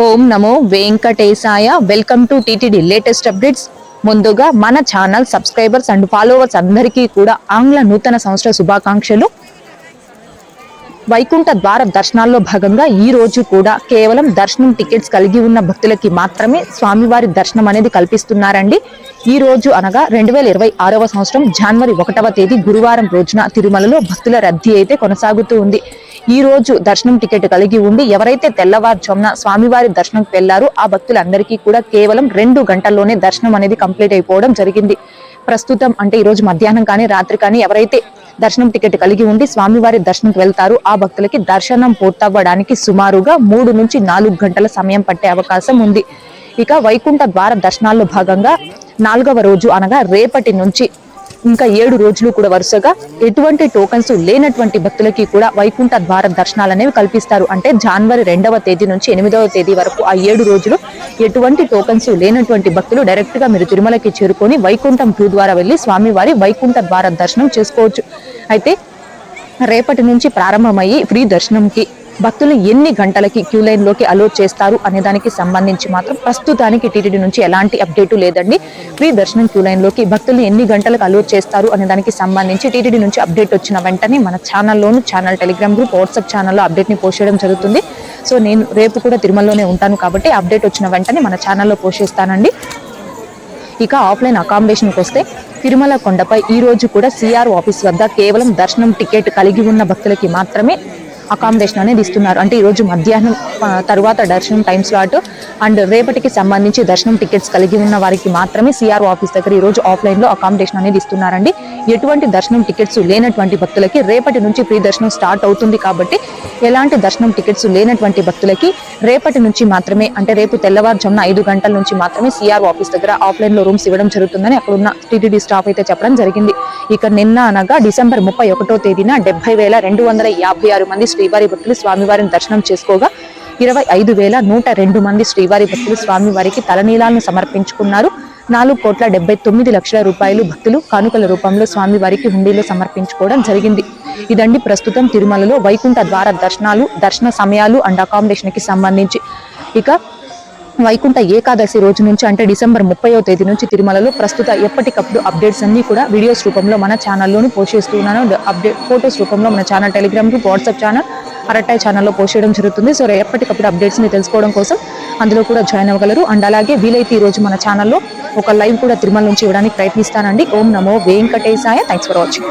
Om Namo Venkatesaya. Welcome to TTD latest updates. ముందుగా మన channel subscribers and followers అందరికీ కూడా ఆంగ్ల నూతన సంవత్సర శుభాకాంక్షలు. వైకుంఠ ద్వార దర్శనాల్లో భాగంగా ఈ రోజు కూడా కేవలం దర్శనం టికెట్స్ కలిగి ఉన్న భక్తులకి మాత్రమే స్వామివారి దర్శనం అనేది కల్పిస్తున్నారండి. ఈ రోజు అనగా 2026వ సంవత్సరం జనవరి 1వ తేదీ గురువారం రోజున తిరుమలలో భక్తుల రద్దీ అయితే కొనసాగుతూ ఉంది. ఈ రోజు దర్శనం టికెట్ కలిగి ఉండి ఎవరైతే తెల్లవారుజామున స్వామివారి దర్శనంకి వెళ్లారో ఆ భక్తులందరికీ కూడా కేవలం 2 గంటల్లోనే దర్శనం అనేది కంప్లీట్ అయిపోవడం జరిగింది. ప్రస్తుతం అంటే ఈ రోజు మధ్యాహ్నం కానీ రాత్రి కానీ ఎవరైతే దర్శనం టికెట్ కలిగి ఉండి స్వామివారి దర్శనంకి వెళ్తారు ఆ భక్తులకి దర్శనం పూర్తవ్వడానికి సుమారుగా 3 నుంచి 4 గంటల సమయం పట్టే అవకాశం ఉంది. ఇక వైకుంఠ ద్వార దర్శనాల్లో భాగంగా 4వ రోజు అనగా రేపటి నుంచి ఇంకా 7 రోజులు కూడా వరుసగా ఎటువంటి టోకన్స్ లేనటువంటి భక్తులకి కూడా వైకుంఠ ద్వార దర్శనాలు అనేవి కల్పిస్తారు. అంటే జనవరి 2వ తేదీ నుంచి 8వ తేదీ వరకు ఆ 7 రోజులు ఎటువంటి టోకన్స్ లేనటువంటి భక్తులు డైరెక్ట్ గా మీరు తిరుమలకి చేరుకొని వైకుంఠం క్యూ ద్వారా వెళ్లి స్వామివారి వైకుంఠ ద్వార దర్శనం చేసుకోవచ్చు. అయితే రేపటి నుంచి ప్రారంభమయ్యి ఫ్రీ దర్శనంకి భక్తులు ఎన్ని గంటలకి క్యూ లైన్ లోకి అలోట్ చేస్తారు అనే దానికి సంబంధించి మాత్రం ప్రస్తుతానికి టీటీడీ నుంచి ఎలాంటి అప్డేటు లేదండి. ఫ్రీ దర్శనం క్యూ లైన్ లోకి భక్తులు ఎన్ని గంటలకు అలోట్ చేస్తారు అనే దానికి సంబంధించి టీటీడీ నుంచి అప్డేట్ వచ్చిన వెంటనే మన ఛానల్లోను ఛానల్ టెలిగ్రామ్ గ్రూప్ వాట్సాప్ ఛానల్లో అప్డేట్ ని పోస్ట్ చేయడం జరుగుతుంది. సో నేను రేపు కూడా తిరుమలలోనే ఉంటాను కాబట్టి అప్డేట్ వచ్చిన వెంటనే మన ఛానల్లో పోస్ట్ చేస్తానండి. ఇక ఆఫ్లైన్ అకామిడేషన్కి వస్తే తిరుమల కొండపై ఈ రోజు కూడా సిఆర్ ఆఫీస్ వద్ద కేవలం దర్శనం టికెట్ కలిగి ఉన్న భక్తులకి మాత్రమే అకామిడేషన్ అనేది ఇస్తున్నారు. అంటే ఈ రోజు మధ్యాహ్నం తర్వాత దర్శనం టైం స్లాట్ అండ్ రేపటికి సంబంధించి దర్శనం టికెట్స్ కలిగి ఉన్న వారికి మాత్రమే సిఆర్ ఆఫీస్ దగ్గర ఈ రోజు ఆఫ్లైన్ లో అకామిడేషన్ అనేది ఇస్తున్నారండి. ఎటువంటి దర్శనం టికెట్స్ లేనటువంటి భక్తులకి రేపటి నుంచి ఫ్రీ దర్శనం స్టార్ట్ అవుతుంది కాబట్టి ఎలాంటి దర్శనం టికెట్స్ లేనటువంటి భక్తులకి రేపటి నుంచి మాత్రమే అంటే రేపు తెల్లవారుజామున 5 గంటల నుంచి మాత్రమే సిఆర్ ఆఫీస్ దగ్గర ఆఫ్లైన్ లో రూమ్స్ ఇవ్వడం జరుగుతుందని అక్కడ ఉన్న టీటీడీ స్టాఫ్ అయితే చెప్పడం జరిగింది. ఇక నిన్న అనగా డిసెంబర్ 31వ తేదీన 70,256 మంది శ్రీవారి భక్తులు స్వామివారిని దర్శనం చేసుకోగా 25,102 మంది శ్రీవారి భక్తులు స్వామివారికి తలనీలాలను సమర్పించుకున్నారు. 4,79,00,000 రూపాయలు భక్తులు కానుకల రూపంలో స్వామివారికి హుండీలో సమర్పించుకోవడం జరిగింది. ఇదండి ప్రస్తుతం తిరుమలలో వైకుంఠ ద్వార దర్శనాలు, దర్శన సమయాలు అండ్ అకామిడేషన్ కి సంబంధించి. ఇక వైకుంఠ ఏకాదశి రోజు నుంచి అంటే డిసెంబర్ 30వ తేదీ నుంచి తిరుమలలో ప్రస్తుత ఎప్పటికప్పుడు అప్డేట్స్ అన్ని కూడా వీడియోస్ రూపంలో మన ఛానల్లోని పోస్ట్ చేస్తున్నాను. అప్డేట్ ఫోటోస్ రూపంలో మన channel Telegram group WhatsApp channel Arattai ఛానల్లో పోస్ట్ చేయడం జరుగుతుంది. సో ఎప్పటికప్పుడు అప్డేట్స్ ని తెలుసుకోవడం కోసం అందులో కూడా జాయిన్ అవ్వగలరు. అండ్ అలాగే వీలైతే ఈ రోజు మన ఛానల్లో ఒక లైవ్ కూడా తిరుమల నుంచి ఇవ్వడానికి ప్రయత్నిస్తానండి. ఓం నమో వెంకటేశాయ. Thanks for watching.